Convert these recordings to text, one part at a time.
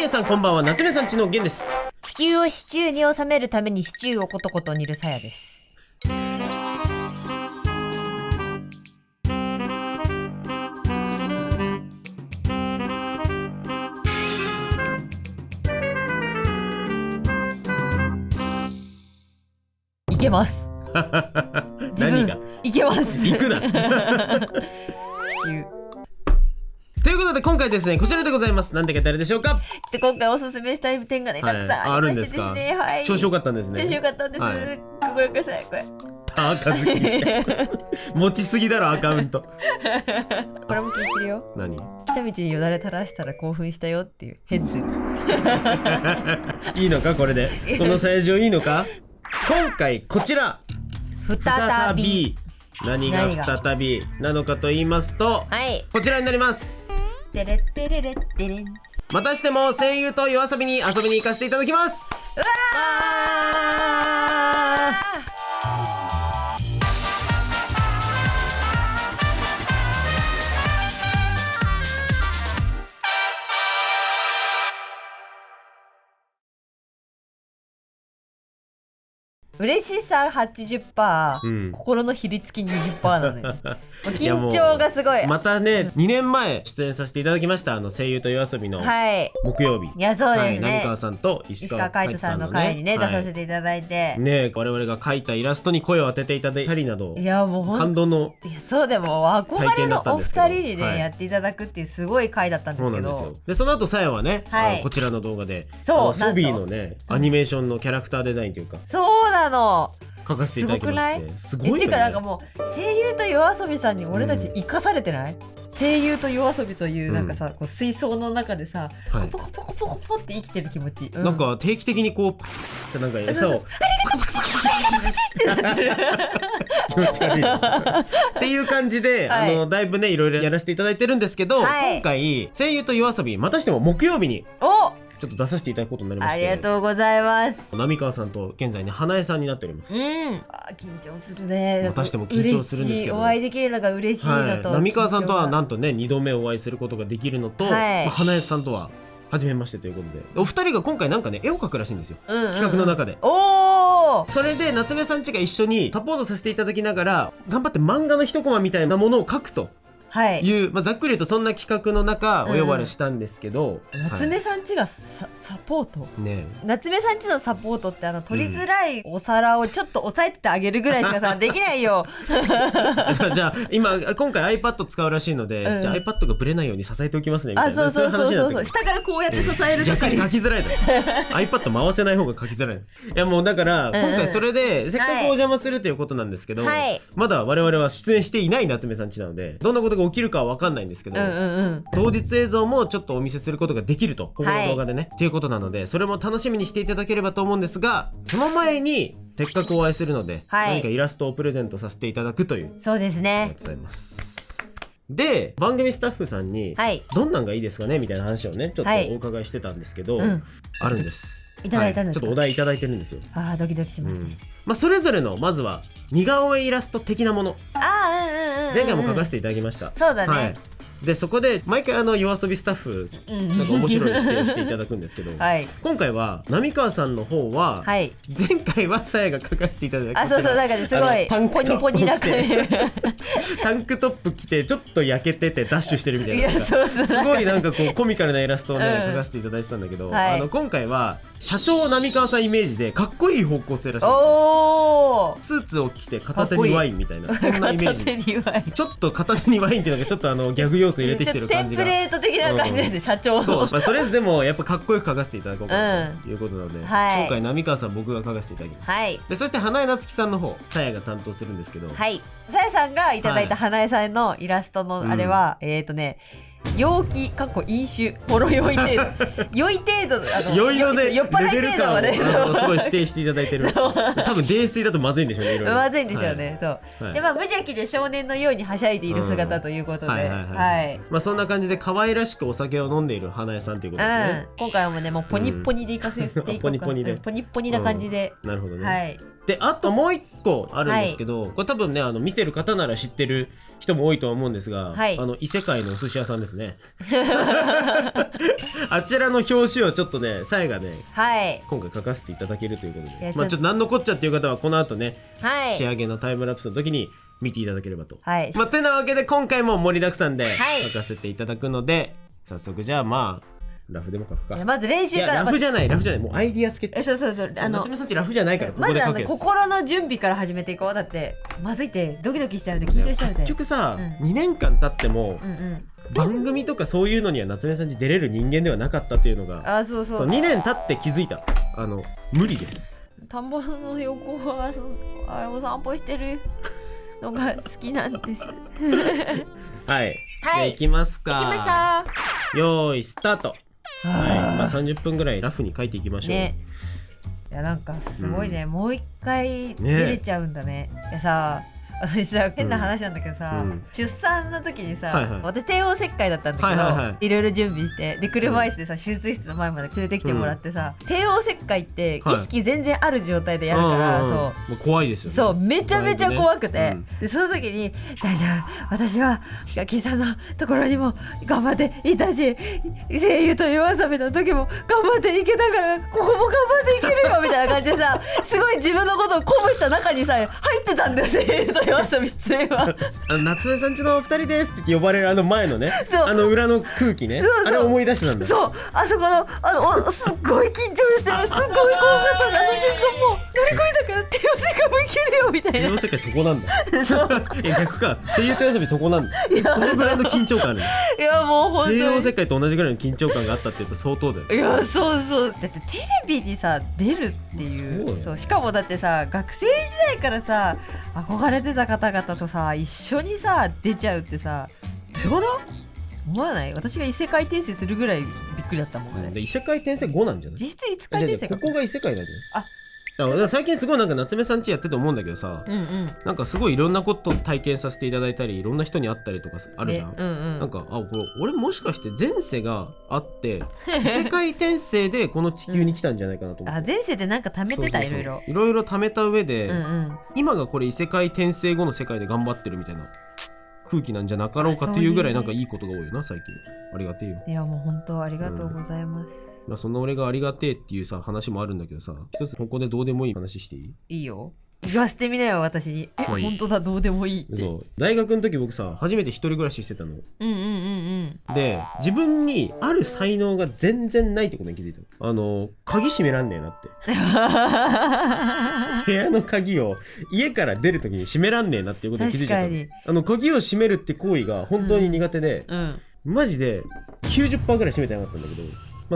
皆さんこんばんは。夏目さんちのゲンです。地球をシチューに収めるためにシチューをコトコト煮るさやです。いけます。何がいけます。行くな地球ということで今回ですね、こちらでございます。なんて書いてあるでしょうか。今回おすすめしたい点がね、たくさんありましてですね、はい、調子良かったんですね。調子良かったんです、はい、ご覧ください。これ赤ずきちゃん持ちすぎだろアカウントこれも聞いてるよ。何？来た道によだれ垂らしたら興奮したよっていうヘッズいいのかこれでこの最上いいのか。今回こちら再び何が再びなのかと言いますと、はい、こちらになります。テレッテレレッテレン。またしても声優と夜遊びに遊びに行かせていただきます。うわー嬉しさ 80%、心の比率き 20% なのよ緊張がすごい。またね、2年前出演させていただきました声優と夜遊びの木曜日、いやそうですね、浪川さんと石川海人さんの回にね、出させていただいてね、我々が描いたイラストに声を当てていただいたりなど、いやもう感動のそうでも憧れのお二人にね、やっていただくっていうすごい回だったんですけど、そうなんですよ。でその後さやはね、こちらの動画でソビーのねアニメーションのキャラクターデザインというか、そうなの書かせていただきまして、すごいよね。っていうかなんかもう声優と夜遊びさんに俺たち生かされてない？声優と夜遊びというなんかさ、こう水槽の中でさ、ポコポコポコポコって生きてる気持ち、なんか定期的にこうなんか餌をありがとうプチありがとうプチってなってる気持ち悪いっていう感じで、だいぶねいろいろやらせていただいてるんですけど、今回声優と夜遊びまたしても木曜日にちょっと出させていただくことになりまして、ありがとうございます。浪川さんと現在ね花江さんになっております。緊張するね。またしても緊張するんですけど、お会いできるのが嬉しいのと、浪川さんとはなんとね2度目お会いすることができるのと、花江さんとは初めましてということで、お二人が今回なんかね絵を描くらしいんですよ、企画の中で。それで夏目さんちが一緒にサポートさせていただきながら頑張って漫画の一コマみたいなものを描くという、ざっくり言うとそんな企画の中お呼ばれしたんですけど、夏目さんちがサポートね。夏目さんちのサポートって取りづらいお皿をちょっと押さえててあげるぐらいしかさできないよじゃあ今回 iPad 使うらしいので、じゃあ iPad がブレないように支えておきますねみたいな、そういう話になってくる。下からこうやって支えるとか、逆に書きづらいだろiPad 回せない方が書きづらい。いやもうだから今回それでせっかくお邪魔するということなんですけど、まだ我々は出演していない夏目さんちなのでどんなことが起きるかは分かんないんですけど、当日映像もちょっとお見せすることができると、この動画でね、っていうことなのでそれも楽しみにしていただければと思うんですが、その前にせっかくお会いするので、何かイラストをプレゼントさせていただくという。そうですね、ありがとうございます。で番組スタッフさんに、どんなんがいいですかねみたいな話をねちょっとお伺いしてたんですけど、あるんです。いただいたんですか？ちょっとお題いただいてるんですよ。ドキドキしますね。それぞれのまずは似顔絵イラスト的なもの、前回も描かせていただきました。そうだね。でそこで毎回夜遊びスタッフなんか面白い指定をしていただくんですけど、今回は浪川さんの方は、前回はさやが描かせていただいたそうなんかすごいポニポニな感じタンクトップ着てちょっと焼けててダッシュしてるみたいな、すごいなんかこうコミカルなイラストをね描かせていただいてたんだけど、今回は社長浪川さんイメージでかっこいい方向性らしいんですよ。スーツを着て片手にワインみたいな、そんなイメージ。ちょっと片手にワインっていうのがちょっとギャグ要素入れてきてる感じが、テンプレート的な感じで社長の、とりあえずでもやっぱかっこよく描かせていただこうかなということなので、今回浪川さん僕が描かせていただきます。でそして花江夏樹さんの方さやが担当するんですけど、さやさんがいただいた花江さんのイラストのあれは陽気かっこ飲酒ほろ酔い程度酔い程度酔いので酔っ払い程度まですごい指定していただいてる。多分泥酔だとまずいんでしょうね。まずいんでしょうね。で無邪気で少年のようにはしゃいでいる姿ということで、そんな感じで可愛らしくお酒を飲んでいる花江さんということですね。今回もねもうポニッポニでいかせていこうか。ポニッポニな感じで。なるほどね。であともう一個あるんですけど、これ多分ね見てる方なら知ってる人も多いとは思うんですが、異世界のお寿司屋さんですですねあちらの表紙をちょっとねさえがね、はい、今回書かせていただけるということで、ちょっと何のこっちゃっていう方はこの後ね、はい、仕上げのタイムラプスの時に見ていただければと、はい、てなわけで今回も盛りだくさんで書かせていただくので、早速じゃあまあラフでも書くか。まず練習から。ラフじゃないもうアイディアスケッチ。そう夏目さんちラフじゃないからここで書くやつ。まず心の準備から始めていこう。だってまずいってドキドキしちゃうで緊張しちゃうで。結局さ、2年間経っても、番組とかそういうのには夏目さんち出れる人間ではなかったっていうのが、そう2年経って気づいた。無理です。田んぼの横はお散歩してるのが好きなんですはい、じゃあ行きますか。行きましょう。よーいスタート。はい、30分ぐらいラフに書いていきましょう。ね、いやなんかすごいね、もう一回出れちゃうんだね。いやさ、私さ変な話なんだけどさ、出産の時にさ、私帝王切開だったんだけど、いろいろ準備してで車椅子でさ手術室の前まで連れてきてもらってさ、帝王切開って意識全然ある状態でやるから、そう怖いですよね。そうめちゃめちゃ怖くて、でその時に大丈夫、私はヒカキンさんのところにも頑張っていたし、声優と夜遊びの時も頑張っていけたからここも頑張っていけるよみたいな感じでさ、すごい自分のことを鼓舞した中にさ入ってたんだよ、声優と夜遊び出演は夏目さんちのお二人ですって呼ばれる前のね、裏の空気ね、あれ思い出したんだ。そうあそこのすっごい緊張してすっごい怖かった瞬間も乗り越えたから帝王切開もいけるよみたいな。帝王切開そこなんだいや逆か、声優と夜遊びそこなんだ。そのぐらいの緊張感ある。いやもう本当に帝王切開と同じぐらいの緊張感があったって言うと相当だよ。いやそうだってテレビにさ出るっていう、そうしかもだってさ学生時代からさ憧れてた方々とさ一緒にさ出ちゃうってさ、どういうこと思わない？私が異世界転生するぐらいびっくりだったもんね。異世界転生5なんじゃない？実質異世界転生ここが異世界だけど。だから最近すごいなんか夏目さんちやってて思うんだけどさ、なんかすごいいろんなこと体験させていただいたりいろんな人に会ったりとかあるじゃん。なんかこれ俺もしかして前世があって異世界転生でこの地球に来たんじゃないかなと思って。前世でなんか貯めてた、いろいろ貯めた上で、今がこれ異世界転生後の世界で頑張ってるみたいな空気なんじゃなかろうかというぐらいなんかいいことが多いよな最近。ありがてえよ。いやもう本当ありがとうございます。そんな俺がありがてえっていうさ話もあるんだけどさ、一つここでどうでもいい話していい？いいよ、言わせてみなよ私に。本当だ、どうでもいいって。そう大学の時僕さ初めて一人暮らししてたの。で自分にある才能が全然ないってことに気づいたの。鍵閉めらんねえなって部屋の鍵を家から出る時に閉めらんねえなっていうことに気づいちゃったの。鍵を閉めるって行為が本当に苦手で、マジで 90% ぐらい閉めてなかったんだけど、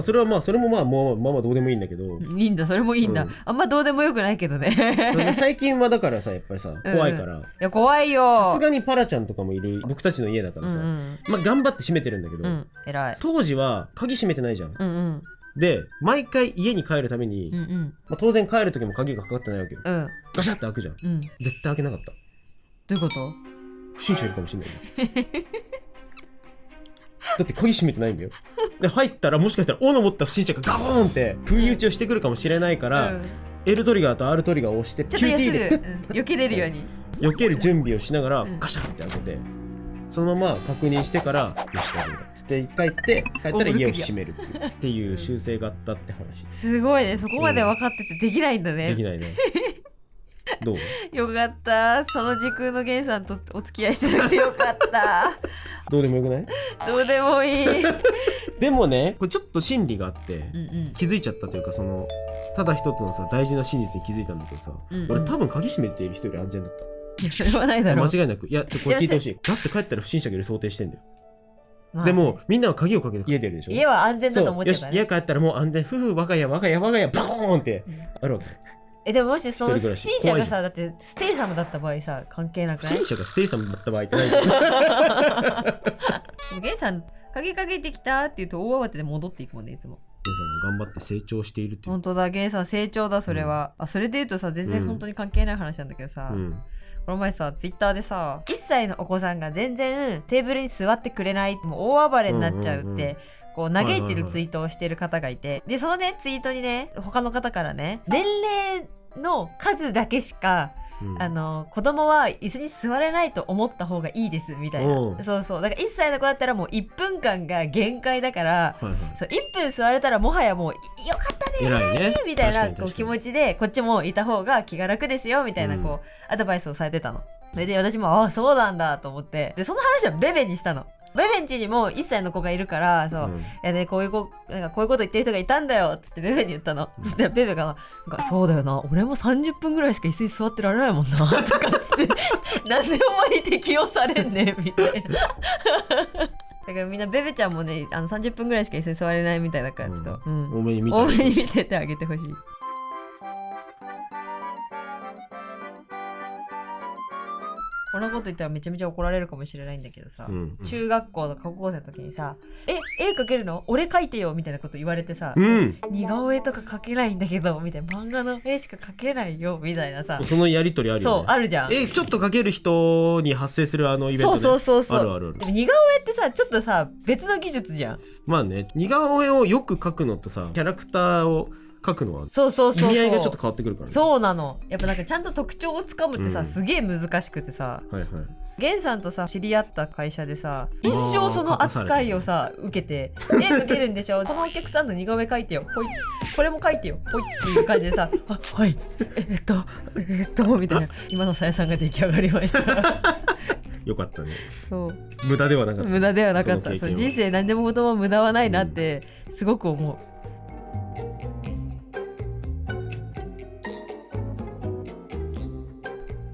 それもまあどうでもいいんだけど。いいんだ、それもいいんだ、あんまどうでもよくないけどね最近はだからさやっぱりさ怖いから、いや怖いよ。さすがにパラちゃんとかもいる僕たちの家だからさ、頑張って閉めてるんだけど、偉い。当時は鍵閉めてないじゃん。で毎回家に帰るために、当然帰る時も鍵がかかってないわけよ。ガシャって開くじゃん。絶対開けなかった。どういうこと？不審者いるかもしれないだって鍵閉めてないんだよ。で入ったらもしかしたら斧持った不審者がガボーンって不意打ちをしてくるかもしれないから、L トリガーと R トリガーを押して QT で避けれるように避ける準備をしながらガシャって開けて、そのまま確認してからよし大丈夫だって帰ったら家を閉めるっていう習性があったって話。すごいね、そこまで分かっててできないんだね。できないねどう？よかった、その時空の源さんとお付き合いしてなくてよかったどうでもよくない？どうでもいいでもねこれちょっと心理があって、気づいちゃったというか、ただ一つのさ大事な真実に気づいたんだけどさ、俺多分鍵閉めている人より安全だった。いやそれはないだろう。間違いなく。いやこれ聞いてほしい。だって帰ったら不審者がいる想定してんだよ。でもみんなは鍵をかけて家出るでしょ。家は安全だと思っちゃうからね。よし家帰ったらもう安全、我が家バコーンってあるわけ。でももしその不審者がさ、だってステイサムだった場合さ関係なくない？不審者がステイサムだった場合ってないじゃんゲイさん鍵かけてきたって言うと大慌てで戻っていくもんね、いつも。ゲイさんが頑張って成長しているっていう。本当だ、ゲイさん成長だそれは。それで言うとさ全然本当に関係ない話なんだけどさ、この前さツイッターでさ1歳のお子さんが全然テーブルに座ってくれない、もう大暴れになっちゃうって、こう嘆いてるツイートをしてる方がいて、でそのねツイートにね他の方からね、年齢の数だけしか子供は椅子に座れないと思った方がいいですみたいな。そうそう、だから1歳の子だったらもう1分間が限界だから、そう1分座れたらもはやもうよかったねみたいなこう気持ちでこっちもいた方が気が楽ですよみたいなこうアドバイスをされてたの。それで私もあそうなんだと思って、でその話をベベにしたの。ベベン家にも1歳の子がいるからそう、いやねこういうこと言ってる人がいたんだよっつってベベに言ったの。そしたらベベがなんかそうだよな、俺も30分ぐらいしか椅子に座ってられないもんなとかっつってなんでお前に適用されんねんみたいなだからみんなベベちゃんもね30分ぐらいしか椅子に座れないみたいだからちょっと、多めに見ててあげてほしい。こんなこと言ったらめちゃめちゃ怒られるかもしれないんだけどさ、中学校の高校生の時にさ絵描けるの俺描いてよみたいなこと言われてさ、似顔絵とか描けないんだけどみたいな、漫画の絵しか描けないよみたいなさ、そのやりとりあるよね。そうあるじゃん。ちょっと描ける人に発生するイベントね。そうあるある。でも似顔絵ってさちょっとさ別の技術じゃん。まあね、似顔絵をよく描くのとさキャラクターを書くのは意味合いがちょっと変わってくるからね。そうなの。やっぱなんかちゃんと特徴をつかむってさ、すげえ難しくてさ、ゲンさんとさ知り合った会社でさ一生その扱いをさ受けて絵描けるんでしょこのお客さんの似顔絵描いてよほいこれも描いてよほいっていう感じでさはいみたいな今のさやさんが出来上がりましたよかったね。そう無駄ではなかった。無駄ではなかった。そう人生何でも事も無駄はないなってすごく思う。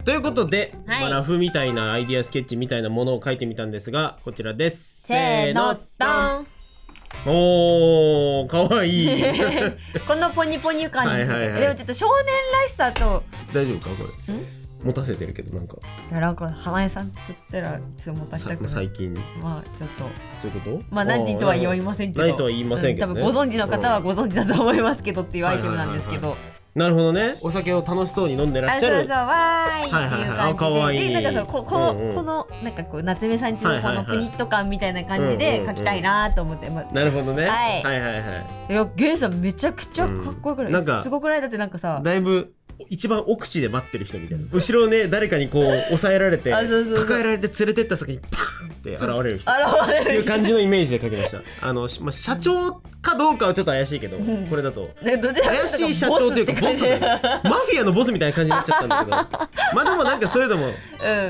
ということで、ラフみたいなアイディアスケッチみたいなものを書いてみたんですが、こちらです。せーのドン。おーかわいいこのポニポニ感ですね。でもちょっと少年らしさと大丈夫かこれ持たせてるけどなんか花江さんつったらちょっと持たせたくない。最近まあちょっとそういうことまあ何とは言いませんけど、何とは言いませんけど、多分ご存知の方はご存知だと思いますけどっていうアイテムなんですけど。なるほどね。お酒を楽しそうに飲んでらっしゃる。そうわーいっていう感じで、でなんかそうこのなんかこう夏目さんちのこのプニット感みたいな感じで描きたいなと思って。なるほどね。はいいやゲンさんめちゃくちゃかっこよくない？なんかすごくない？だってなんかさだいぶ一番奥地で待ってる人みたいな、後ろね誰かにこう押さえられて抱えられて連れてった先にパーンって現れる人っていう感じのイメージで描きました社長かどうかはちょっと怪しいけど、これだと怪しい社長というかボスだねマフィアのボスみたいな感じになっちゃったんだけどまあでもなんかそれでも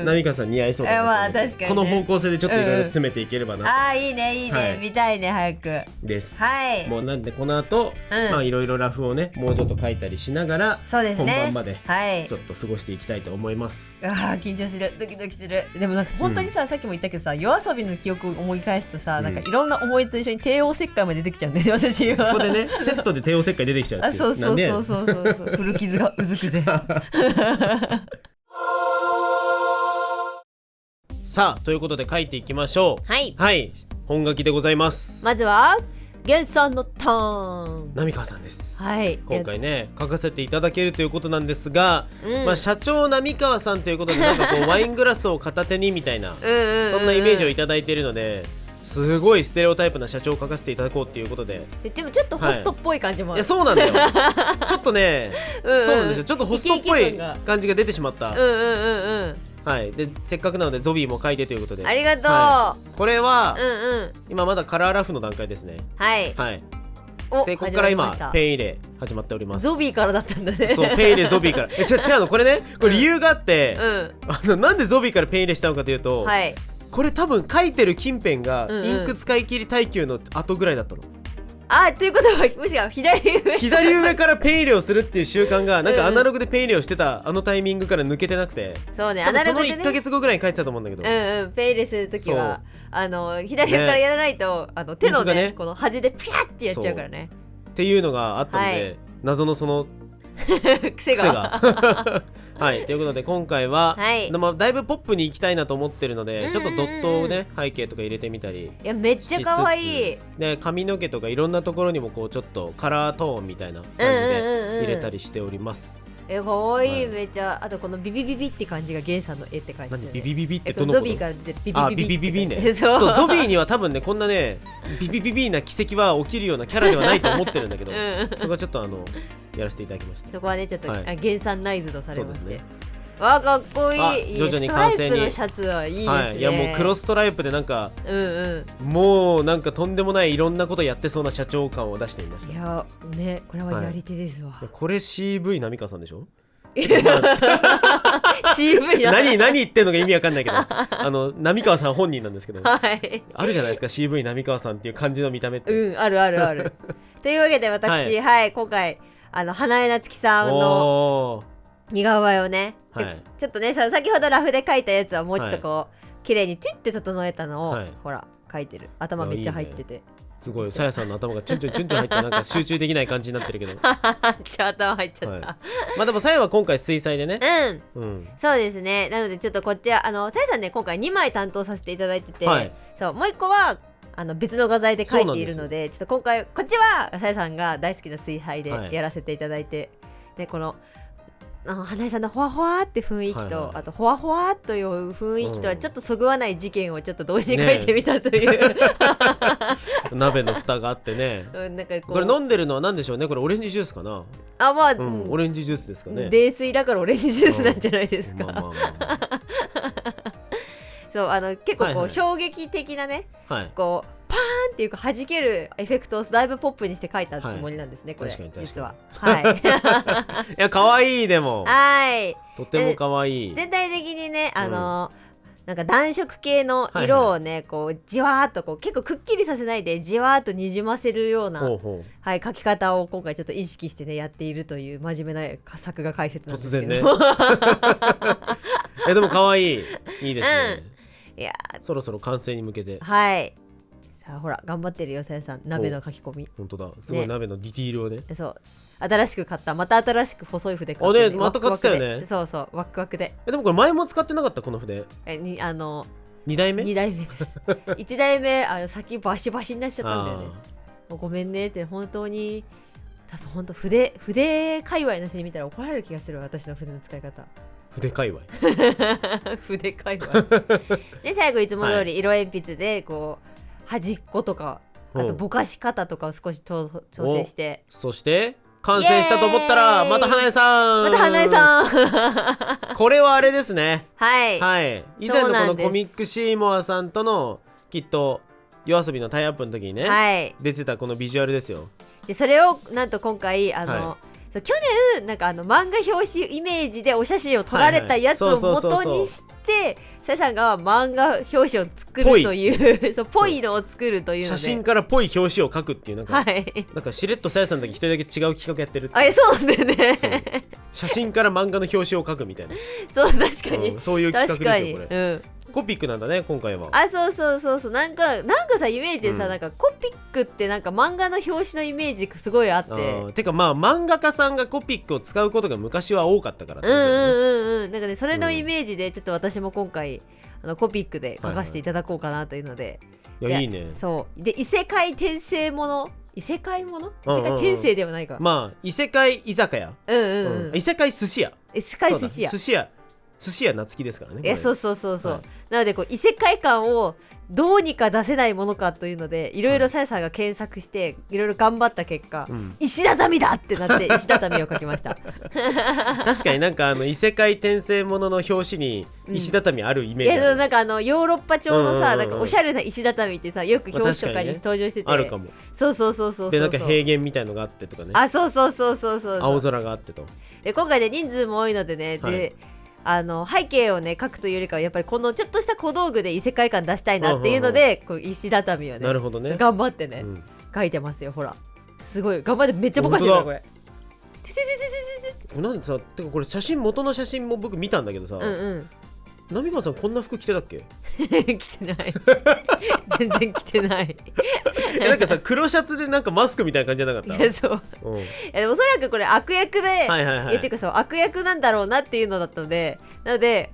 浪川さん似合いそうだな、この方向性でちょっといろいろ詰めていければな。いいね見たいね早くです。もうなんでこの後まあいろいろラフをねもうちょっと描いたりしながら本番までちょっと過ごしていきたいと思います。緊張する、ドキドキする。でもなんか本当にさ、さっきも言ったけどさ、夜遊びの記憶を思い返すとさ、なんかいろんな思い出と一緒に帝王切開まで出てきちゃうんだよね私は。そこでねセットで帝王切開出てきちゃうっていう。そう古傷がうずくでさあということで書いていきましょう。はい本書きでございます。まずはゲンさんのターン浪川さんです。今回ね書かせていただけるということなんですが、まあ社長浪川さんということでなんかこうワイングラスを片手にみたいなそんなイメージをいただいているので、すごいステレオタイプな社長を書かせていただこうっていうことで。でもちょっとホストっぽい感じもある。そうなんだよちょっとねそうなんですよ、ちょっとホストっぽい感じが出てしまった。でせっかくなのでゾビーも書いてということでありがとう。これは今まだカラーラフの段階ですね。でここから今ペン入れ始まっております。ゾビーからだったんだね。そうペン入れゾビーから違うのこれね、これ理由があってなんでゾビーからペン入れしたのかというと、これ多分書いてる近辺がインク使い切り耐久の後ぐらいだったの。ということはむしろ左上からペン入れをするっていう習慣がなんかアナログでペン入れをしてたあのタイミングから抜けてなくて、そうね、多分その1ヶ月後ぐらいに書いてたと思うんだけど、ペン入れするときは左上からやらないと手のねこの端でピャッてやっちゃうからねっていうのがあったので、謎のその癖がということで今回は、だいぶポップに行きたいなと思ってるので、ちょっとドットをね背景とか入れてみたり、いやめっちゃ可愛いで髪の毛とかいろんなところにもこうちょっとカラートーンみたいな感じで入れたりしております。可愛いめっちゃ。あとこのビビビビって感じがゲンさんの絵って感じ。ビビビビってどの子？ゾビーから出てビビビビビビね。そうゾビーには多分ねこんなねビビビビな奇跡は起きるようなキャラではないと思ってるんだけどそこはちょっとやらせていただきました。そこはねちょっとゲンさんナイズドされまして、わあかっこいい。徐々に完成にストライプのシャツはいいですね。はい、いやもう黒ストライプでなんか、うんうん、もうなんかとんでもないいろんなことやってそうな社長感を出していました。いやね、これはやり手ですわ、はい、これ CV 浪川さんでしょCV 何言ってんのか意味わかんないけど浪川さん本人なんですけど、はい、あるじゃないですか CV 浪川さんっていう感じの見た目って。うん、あるあるあるというわけで私、はい、今回花江夏樹さんの似顔絵をね、はい、ちょっとね先ほどラフで描いたやつはもうちょっとこう綺麗にチッて整えたのを、はい、ほら描いてる。頭めっちゃ入ってて、すごい。さやさんの頭がチュンチュンチュンチュン入ってなんか集中できない感じになってるけどちょ頭入っちゃった、はい、まあでもさやは今回水彩でね、うん、そうですね。なのでちょっとこっちはさやさんね今回2枚担当させていただいてて、はい、そうもう1個は別の画材で描いているので、ちょっと今回こっちはさやさんが大好きな水彩でやらせていただいて、でこの花江さんのほわほわって雰囲気と、はいはい、あとほわほわという雰囲気とはちょっとそぐわない事件をちょっと同時に書いてみたという、ね、鍋の蓋があってねなんかこれ飲んでるのは何でしょうね。これオレンジジュースかな。あ、まあ、オレンジジュースですかね。泥酔だからオレンジジュースなんじゃないですか。そう結構こう、はいはい、衝撃的なね、はい、こうパーンっていうか弾けるエフェクトをだいぶポップにして描いたつもりなんですね、はい、これ実は。はいいや可愛い。でもはいとても可愛い。全体的にねなんか暖色系の色をね、はいはい、こうじわーっとこう結構くっきりさせないでじわーっとにじませるようなはい、描き方を今回ちょっと意識してねやっているという真面目な作画解説なんですけど。突然ねでも可愛い。いいですね、いやそろそろ完成に向けて。はい、さあほら頑張ってるよさやさん。鍋の書き込み本当だ。すごい、ね、鍋のディティールをね。そう新しく買った。また新しく細い筆買って、ね、また買ってたよね。そうそうワクワクで。でもこれ前も使ってなかったこの筆。2代目 ?2 代目です1代目先バシバシになっちゃったんだよね。もうごめんねって本当に多分本当筆界隈の人に見たら怒られる気がする。私の筆の使い方。筆界隈筆界隈で最後いつも通り色鉛筆でこう端っことかあとぼかし方とかを少し調整して、そして完成したと思ったらまた花江さんこれはあれですね。はい、はい、以前のこのコミックシーモアさんとのきっと夜遊びのタイアップの時にね、はい、出てたこのビジュアルですよ。でそれをなんと今回去年なんか漫画表紙イメージでお写真を撮られたやつを元にしてさやさんが漫画表紙を作るというそうぽいのを作るというので、写真からぽい表紙を描くっていうなんかしれっとさやさんだけ一人だけ違う企画やってるっていう。そうなんだよね写真から漫画の表紙を描くみたいなそう確かに、そういう企画ですよこれ。コピックなんだね今回は。そうなんかさイメージでさ、なんかコピックってなんか漫画の表紙のイメージすごいあって。てかまあ漫画家さんがコピックを使うことが昔は多かったからなんかねそれのイメージでちょっと私も今回コピックで書かせていただこうかなというので、いやいいね。そうで異世界転生もの異世界転生ではないか、まあ異世界居酒屋、異世界寿司屋、異世界寿司屋寿司屋夏希ですからね。そう、はい、なのでこう異世界観をどうにか出せないものかというのでいろいろさやさんが検索していろいろ頑張った結果、石畳だってなって石畳を描きました確かになんか異世界転生ものの表紙に石畳あるイメージある、いやなんかヨーロッパ調のさ、なんかおしゃれな石畳ってさよく表紙とかに登場してて、あるかも。そうでなんか平原みたいのがあってとかね。そう青空があってと。で今回ね人数も多いのでね、で背景をね描くというよりかはやっぱりこのちょっとした小道具で異世界観出したいなっていうので、こう石畳をね、なるほどね、頑張ってね、描いてますよ。ほらすごい頑張ってめっちゃぼかしてるよこれ。なんでさ、てかこれ元の写真も僕見たんだけどさ、浪川さんこんな服着てたっけ？着てない全然着てないなんかさ黒シャツでなんかマスクみたいな感じじゃなかった？いやそう、おそらくこれ悪役で、っていうかさ悪役なんだろうなっていうのだったので、なので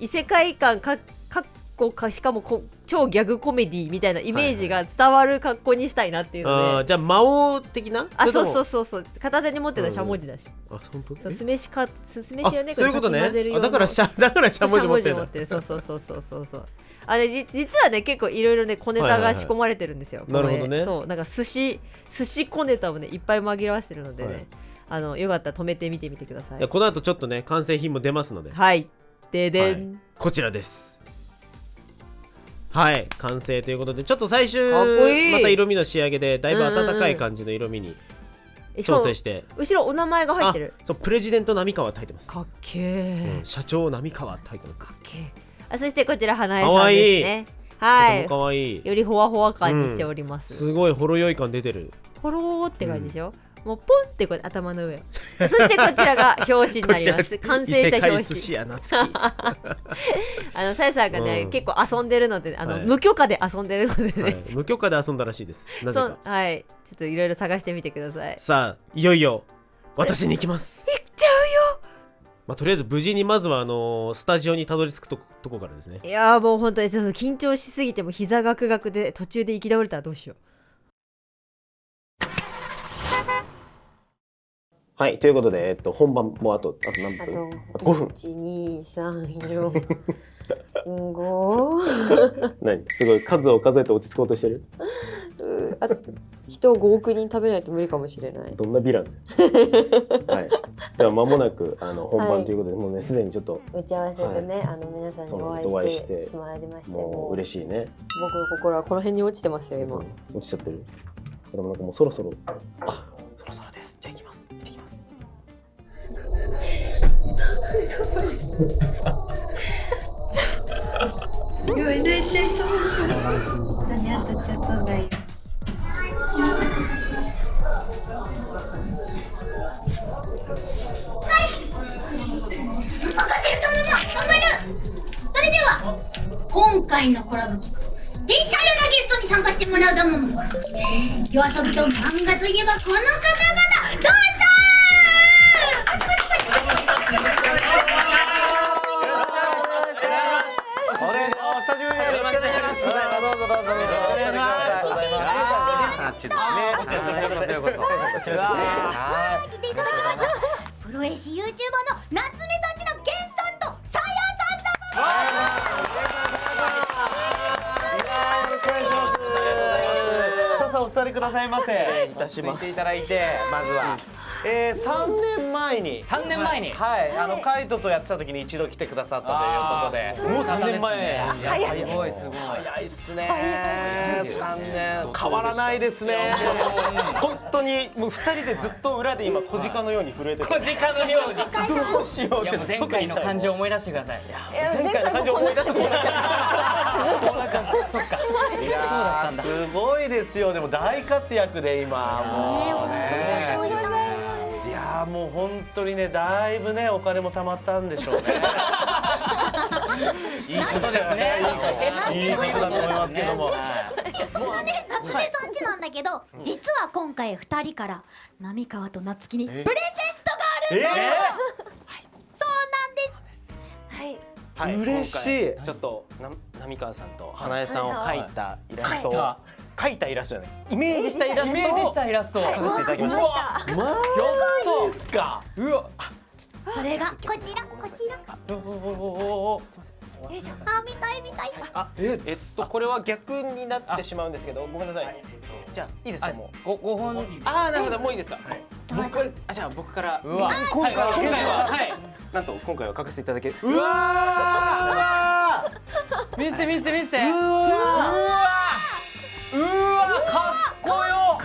異世界観しかも超ギャグコメディみたいなイメージが伝わる格好にしたいなっていうので、じゃあ魔王的な？そう片手に持ってたしゃもじだし、本当？酢飯はねそういうことね。だからしゃもじ持ってる。そう実はね結構いろいろね小ネタが仕込まれてるんですよ。なるほどね。そうなんか寿司小ネタをねいっぱい紛らわせてるのでね、よかったら止めて見てみてください。この後ちょっとね完成品も出ますので、はいででん、はい、こちらです。はい完成ということで、ちょっと最終また色味の仕上げでだいぶ温かい感じの色味に調整して、後ろお名前が入ってる。そうプレジデント浪川って入ってます。かっけー、社長浪川って入ってます。かっけー。そしてこちら花江さんですね。はい、かわいい。よりほわほわ感にしております。すごいほろ酔い感出てる。ほろーって感じでしょ、もうポンってこう頭の上そしてこちらが表紙になります。完成した表紙。異世界寿司屋夏希さやさんがね、結構遊んでるので無許可で遊んでるのでね、無許可で遊んだらしいです。なぜか。はい、ちょっといろいろ探してみてください。さあいよいよ私に行きます。行っちゃうよ。とりあえず無事にまずはスタジオにたどり着くとこからですね。いやもう本当にちょっと緊張しすぎても膝ガクガクで途中で行き倒れたらどうしよう。はい、ということで、本番もあと何分？あと5分。1、2、3、4、5。何？すごい数を数えて落ち着こうとしてる？あと人を5億人食べないと無理かもしれない。どんなヴィラン？はい。では間もなく本番ということで、もうねすでにちょっと打ち合わせでね、皆さんにお会いしてしまいまして、もう嬉しいね。僕の心はこの辺に落ちてますよ今。落ちちゃってる。でもなんかもうそろそろ。そろそろです。じゃあ行きます。やばい泣いちゃいそう。何当たっちゃったんだよ。お待たせいたしました。はい任せるとも頑張る。それでは今回のコラボ企画、スペシャルなゲストに参加してもらうだもの。夜遊びと漫画といえばこの方々、どうぞ。プロ絵師 YouTuber の夏目さんちのゲンさんとさやさんだ。よろしくお願いします。さあお座りくださいませ。落ち着いていただいて、まずは3年前にはいカイトとやってた時に一度来てくださったということで、もう3年前。早い。すごい早いっすね。3年変わらないですね。本当にもう2人でずっと裏で今小鹿のように震えてる。小鹿のようにどうしようって。前回の感情を思い出してください。前回の感情を思い出してください。そっか。いやーすごいですよ。でも大活躍で今もうね。いやーもう本当にね、だいぶねお金も貯まったんでしょうね。いいことですね。いいことだと思いますけども。そんなね夏目さんちなんだけど、実は今回2人から浪川と夏希にプレゼントがあるんです。そうなんです。はい、嬉しい。ちょっと浪川さんと花江さんを描いたイラストを描いたイラストじゃない、イメージしたイラストを描かせていただきました。マジですか。うわ、それがこちら。よいしょ。見たい。これは逆になってしまうんですけど、ごめんなさい。じゃあいいですか、もう5本。なるほど、もういいですか。じゃあ僕から。今回はなんと今回は描かせていただける。うわー、見せて。うわ、かっこよ。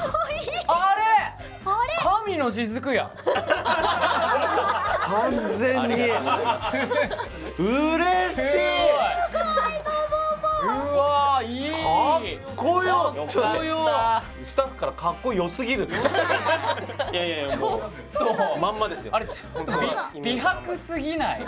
あれ神の雫や。完全に嬉しい。うわ、いい。かっこよ。ちょっとスタッフからかっこよすぎる。いやもうまんまですよ。あれ本当に美白すぎない？や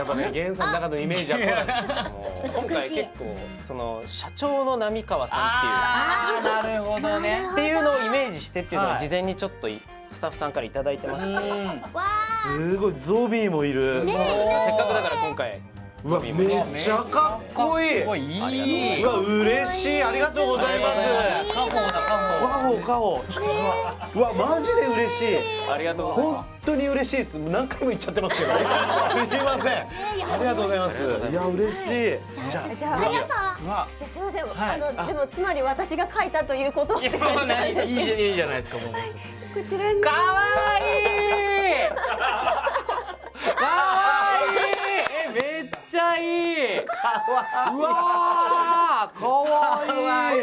っぱね、源さんの中のイメージは今回結構その社長の浪川さんっていう、なるほどね、っていうのをイメージしてっていうのを事前にちょっとスタッフさんからいただいてまして、すごいゾビーもいる。せっかくだから今回。うわ、めっちゃかっこいい。いい。うわ、嬉しい。ありがとうございます。家宝だ。カホうわマジで嬉しい。ありがとうございます。本当に嬉しいです。何回も言っちゃってますけどすいません。ありがとうございます。いや嬉しい。じゃあさやさんすみません、でもつまり私が書いたということって感じなんです。いいじゃないですか。もうこちらに。かわいい。かわいい。めっちゃいい。うわー、かわいい。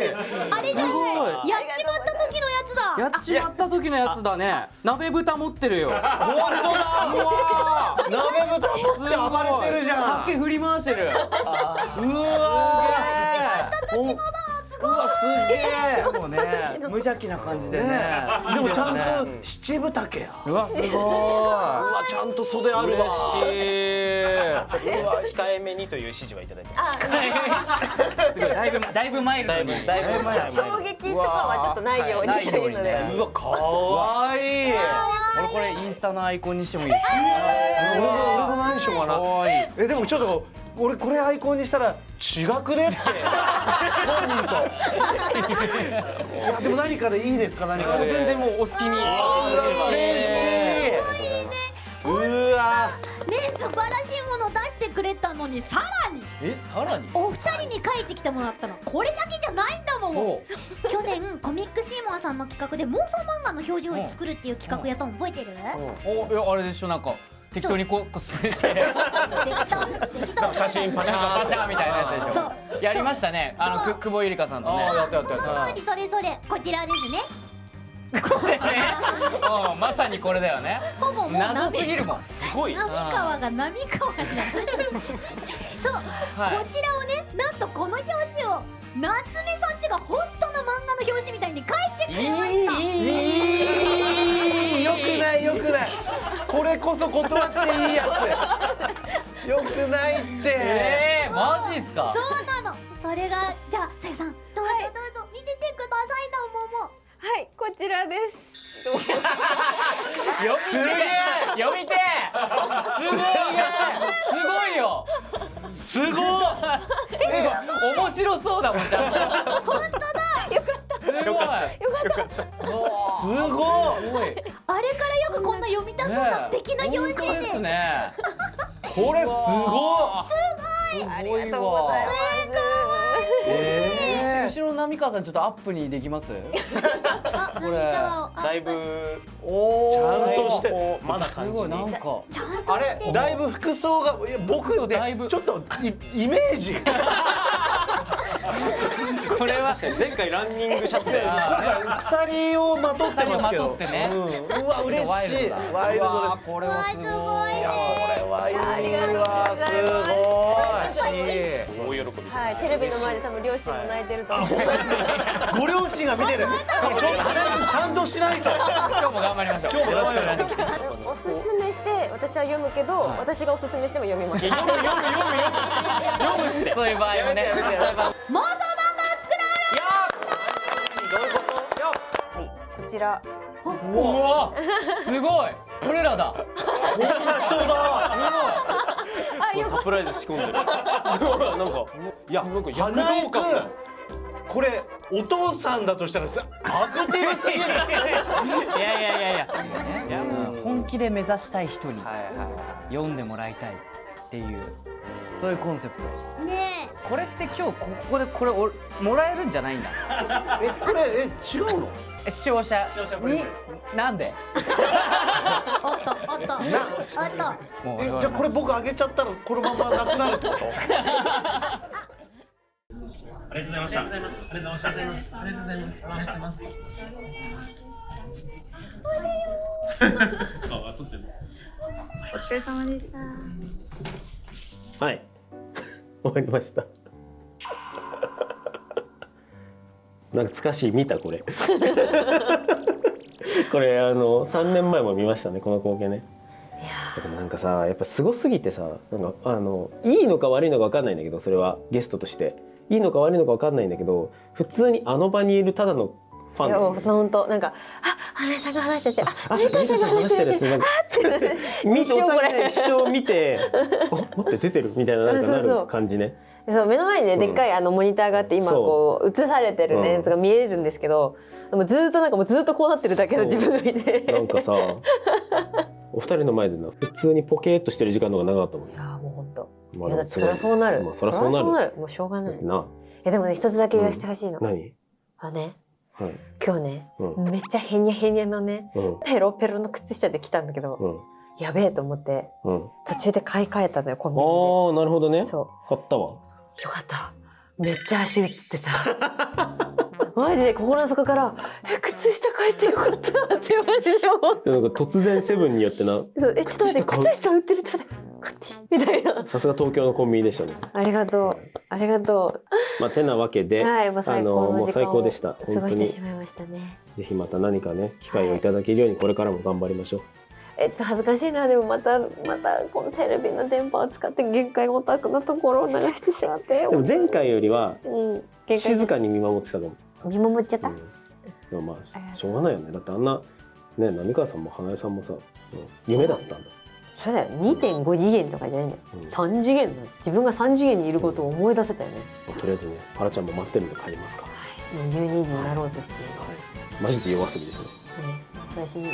あれじゃん、やっちまった時のやつだ。やっちまった時のやつだね。鍋豚持ってるよ。本当だ。うわ鍋豚持って暴れてるじゃん。酒振り回してる。うわすげえ。もうね、無邪気な感じでね。でもちゃんと七分丈や。うわすごい。うわちゃんと袖あるわ。嬉しい。僕は控えめにという指示はいただいてます。すごい、だいぶマイルドに。だいぶ衝撃とかはちょっとないようにというので。うわ可愛い。俺これインスタのアイコンにしてもいいですか？俺も何しようかな。可愛い。でもちょっと俺これアイコンにしたら違くねって本人と。いやでも何かでいいですか？何かで。全然もうお好きに。嬉しい。うわ。ね、素晴らしいもの出してくれたのにさらにさらにお二人に書いてきてもらったのこれだけじゃないんだもん。去年コミックシーモアさんの企画で妄想漫画の表情を作るっていう企画やったの覚えてる？いやあれでしょ、なんか適当にコスプレして写真パシャパシャみたいなやつでしょ。やりましたね。久保ゆりかさんとね。その通り、それこちらですね。これね、まさにこれだよね。ほぼもう謎すぎるもん。すごい。浪川が浪川になる。そう、こちらをね、なんとこの表紙を夏目さんちが本当の漫画の表紙みたいに書いてくれました。よくないよくない。これこそ断っていいやつ。よくないって。マジっすか？そうなの。それがじゃあさやさんどうぞ見せてくださいな桃。はい、こちらです。すげえ。読みてすごいよ。すごい。面白そうだもんちゃんと。本当だ。よかった。すごい。すごい。あれからよくこんな読みたそうな素敵な表紙で。ですね。これすごい。ありがとうございます。後ろの浪川さんちょっとアップにできます？これだいぶちゃんとしてまだ感じに。なんかあれだいぶ服装が僕でちょっとイメージ。これは確かに前回ランニングシャツで今回鎖をまとってますけど。うわ嬉しい。ワイルドです。これはすごい。いやこれはいいわ。すごい。大喜び。はい、テレビの前で多分両親も泣いてると思う。ご両親が見てる。ちゃんとしないと。今日も頑張りましょう。おすすめして私は読むけど、私がおすすめしても読みます。読むそういう場合もね。妄想漫画を作ろう。はい、こちら。うわ、すごい。俺らだ。本当だ。サプライズ仕込んでる。なんかいやなんか躍動感。これお父さんだとしたらさアクティブすぎる。いや本気で目指したい人に読んでもらいたいっていうそういうコンセプト。ねこれって今日ここでこれもらえるんじゃないんだ。これ違うの？視聴者になんで？おっとおっとおっと。じゃあこれ僕あげちゃったらこのままなくなるってこと？ありがとうございました。ありがとうございます。ありがとうございます。ありがとうございます。あ、撮ってる。お疲れ様でした。はい終わりました。懐かしい。見たこれこれ3年前も見ましたねこの光景ね。でもなんかさやっぱすごすぎてさなんかいいのか悪いのか分かんないんだけどそれはゲストとしていいのか悪いのか分かんないんだけど普通にあの場にいるただのファン。いや本当なんか花江さんが話してて花江さんが話してるし一生見て待って出てるみたいななんかなる感じね。そう目の前にね、でっかいモニターがあって今こう映されてるねやつが見えるんですけど、でもずっとなんかもうずっとこうなってるだけの自分がいて、なんかさお二人の前でな普通にポケーっとしてる時間の方が長かったもん。いやもう本当。まあいやだってそりゃそうなる。そりゃそうなる。もうしょうがない。な。でもね一つだけ言わせてほしいの。何？ね。はい。今日ね、めっちゃへにゃへにゃのね、ペロペロの靴下で来たんだけど、やべえと思って、途中で買い替えたのよコンビニで。ああなるほどね。そう。買ったわ。よかった。めっちゃ足映ってた。マジで心の底から靴下買えてよかったってマジで思って。なんか突然セブンによってな。そうちょっと待って靴下売ってるちょっと待って買ってみたいな。さすが東京のコンビニでしたね。ありがとうありがとう。まあてなわけで、はい、もう最高でした。過ごしてしまいましたね。ぜひまた何かね機会をいただけるようにこれからも頑張りましょう。ちょっと恥ずかしいな。でもまたこのテレビの電波を使って限界オタクなところを流してしまって。でも前回よりは静かに見守ってたかも。見守っちゃった。でもまあしょうがないよね。だってあんなね浪川さんも花江さんもさ夢だったんだ。そうだよ。2.5次元とかじゃないんだよ。3次元だ。自分が3次元にいることを思い出せたよね。とりあえずねパラちゃんも待ってるんで帰りますか。もう12時になろうとしている。マジで夜遊びですね。おやすみ。